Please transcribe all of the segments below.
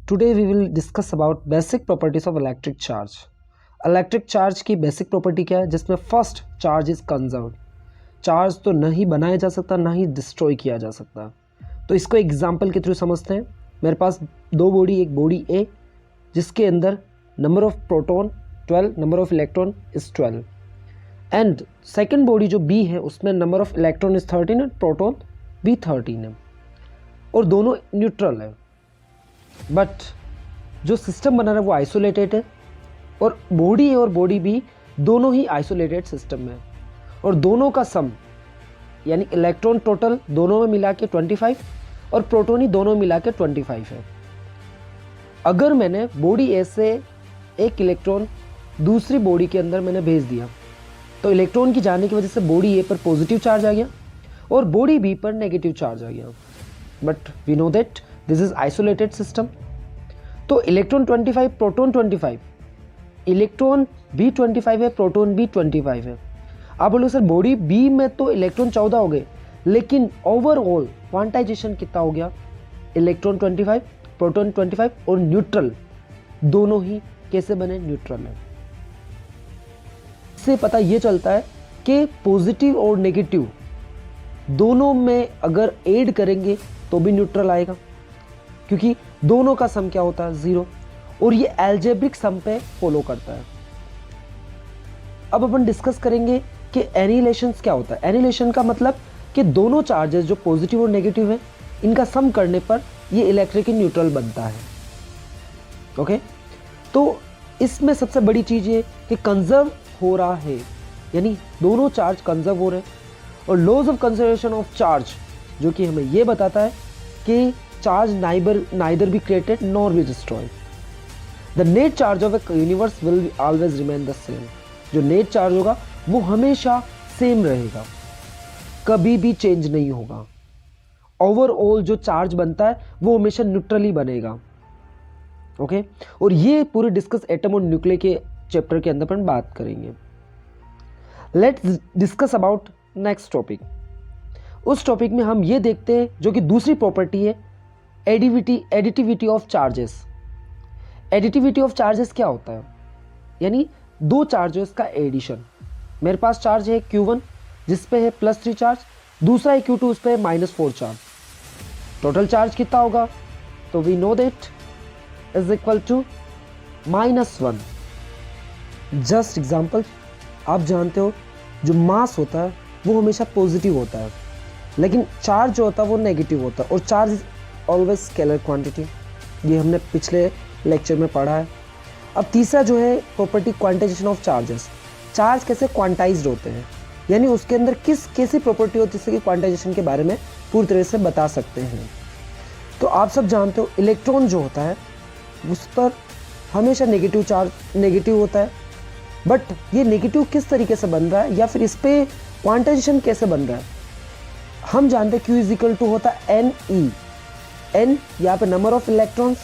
Today we will discuss about basic properties of electric charge. Electric charge की basic property क्या है, जिसमें first charge is conserved. Charge तो नहीं बनाया जा सकता ना ही डिस्ट्रॉय किया जा सकता. तो इसको एग्जांपल के थ्रू समझते हैं. मेरे पास दो बॉडी, एक बॉडी ए जिसके अंदर number of proton 12, number of electron is 12, and second body जो बी है उसमें number of electron is 13 and proton भी 13 है, और दोनों न्यूट्रल है. बट जो सिस्टम बना रहा है वो आइसोलेटेड है, और बॉडी ए और बॉडी बी दोनों ही आइसोलेटेड सिस्टम में, और दोनों का सम यानी इलेक्ट्रॉन टोटल दोनों में मिला के 25 और प्रोटोन ही दोनों मिला के 25 है. अगर मैंने बॉडी ए से एक इलेक्ट्रॉन दूसरी बॉडी के अंदर मैंने भेज दिया तो इलेक्ट्रॉन की जाने की वजह से बॉडी ए पर पॉजिटिव चार्ज आ गया और बॉडी बी पर नेगेटिव चार्ज आ गया. But we know that this is isolated system. तो इलेक्ट्रॉन 25, प्रोटॉन 25, इलेक्ट्रॉन भी 25 है, प्रोटॉन भी 25 है. आप बोलोगे सर बॉडी बी में तो इलेक्ट्रॉन 14 हो गए, लेकिन ओवरऑल क्वांटाइजेशन कितना हो गया? इलेक्ट्रॉन 25, प्रोटॉन 25 और न्यूट्रल दोनों ही कैसे बने? न्यूट्रल है. इससे पता ये चलता है कि पॉजिटिव और नेगेटिव दोनों में अगर ऐड करेंगे तो भी न्यूट्रल आएगा, क्योंकि दोनों का सम क्या होता है? 0, और ये एल्जेब्रिक सम पे फॉलो करता है. अब अपन डिस्कस करेंगे कि एनिहिलेशन क्या होता है. एनिहिलेशन का मतलब कि दोनों चार्जेस जो पॉजिटिव और नेगेटिव है इनका सम करने पर ये इलेक्ट्रिक न्यूट्रल बनता है. ओके, तो इसमें सबसे बड़ी चीज ये कि कंजर्व हो रहा है, यानी दोनों चार्ज कंजर्व हो रहे हैं. और laws of conservation of charge जो कि हमें ये बताता है कि charge neither be created nor be destroyed. The net charge of a universe will always remain the same. जो नेट चार्ज होगा वो हमेशा सेम रहेगा, कभी भी चेंज नहीं होगा. ओवरऑल जो चार्ज बनता है वो हमेशा न्यूट्रल ही बनेगा. ओके, और ये पूरे डिस्कस एटम और न्यूक्लियर के चैप्टर के अंदर अपन बात करेंगे. Let's discuss about next topic. उस टॉपिक में हम ये देखते हैं जो कि दूसरी प्रॉपर्टी है, additivity of charges. Additivity of charges क्या होता है? यानी दो चार्जेस का एडिशन. मेरे पास चार्ज है Q1 जिस पे है +3 चार्ज, दूसरा है Q2 उस पे है -4 चार्ज. टोटल चार्ज कितना होगा? तो we know that is equal to -1. Just example, आप जानते हो जो मास होता है वो हमेशा पॉजिटिव होता है, लेकिन चार्ज जो होता है वो नेगेटिव होता है, और charge is always scalar quantity. ये हमने पिछले लेक्चर में पढ़ा है. अब तीसरा जो है property quantization of charges. Charge कैसे क्वांटाइज्ड होते हैं, यानी उसके अंदर कैसी प्रॉपर्टी होती है जिससे कि क्वांटाइजेशन के बारे में पूरी तरह से बता सकते हैं. तो आप सब जानते हो इलेक्ट्रॉन जो होता है उस पर हमेशा नेगेटिव चार्ज नेगेटिव होता है. बट ये नेगेटिव किस तरीके से बन रहा है या फिर इस पर क्वांटाइजेशन कैसे बन रहा है? हम जानते हैं Q = होता है NE. N यहाँ पे नंबर ऑफ इलेक्ट्रॉन्स,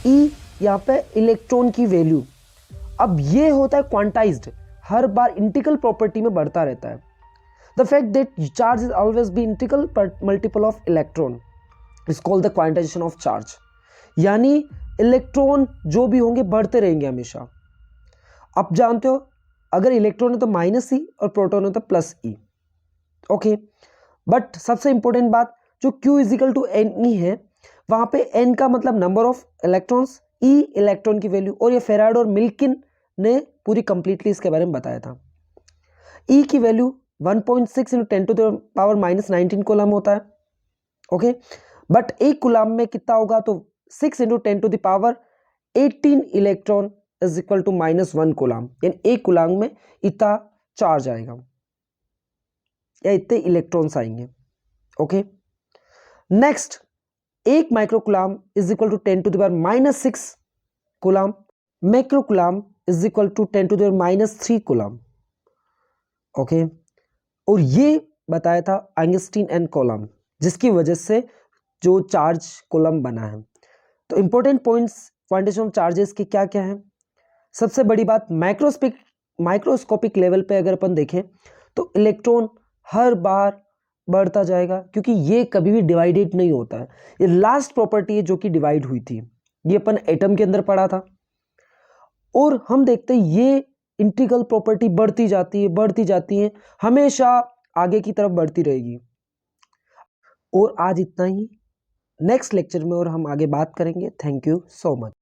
E यहाँ पे इलेक्ट्रॉन की वैल्यू. अब ये होता है क्वांटाइज्ड, हर बार इंटीग्रल प्रॉपर्टी में बढ़ता रहता है. The fact that charge is always be integral multiple of electron is called the quantization of charge. यानी इलेक्ट्रॉन जो भी होंगे बढ़ते रहेंगे हमेशा. आप जानते हो अगर इलेक्ट्रॉन है तो -E और प्रोटॉन है तो +E. ओके, बट सबसे इंपॉर्टेंट बात जो Q = NE है, वहां पे N का मतलब number of electrons, E electron की वैल्यू, और ये फेराड और मिल्किन ने पूरी कंप्लीटली इसके बारे में बताया था. E की वैल्यू 1.6 × 10⁻⁻19 कूलम होता है. ओके, बट एक कूलम में कितना होगा? तो 6 × 10⁻18 electron is equal to -1 coulomb, यानी एक कूलम में इतना चार्ज आएगा या इतने इलेक्ट्रॉन्स आएंगे. ओके, नेक्स्ट, एक microcoulomb is equal to 10⁻⁻6 coulomb, macrocoulomb is equal to 10⁻³ coulomb. Okay, और ये बताया था आइंस्टीन एंड कूलम, जिसकी वजह से जो चार्ज कूलम बना है. तो important points quantitation of charges के क्या क्या है? सबसे बड़ी बात, माइक्रोस्कोपिक लेवल पे अगर अपन देखें तो इलेक्ट्रॉन हर बार बढ़ता जाएगा, क्योंकि ये कभी भी डिवाइडेड नहीं होता है. ये लास्ट प्रॉपर्टी है जो कि डिवाइड हुई थी, ये अपन एटम के अंदर पढ़ा था। और हम देखते हैं ये इंटीग्रल प्रॉपर्टी बढ़ती जाती है, हमेशा आगे की तरफ बढ़ती रहेगी। और आज इतना ही, नेक्स्ट लेक्चर में और हम आगे बात करेंगे। Thank you so much.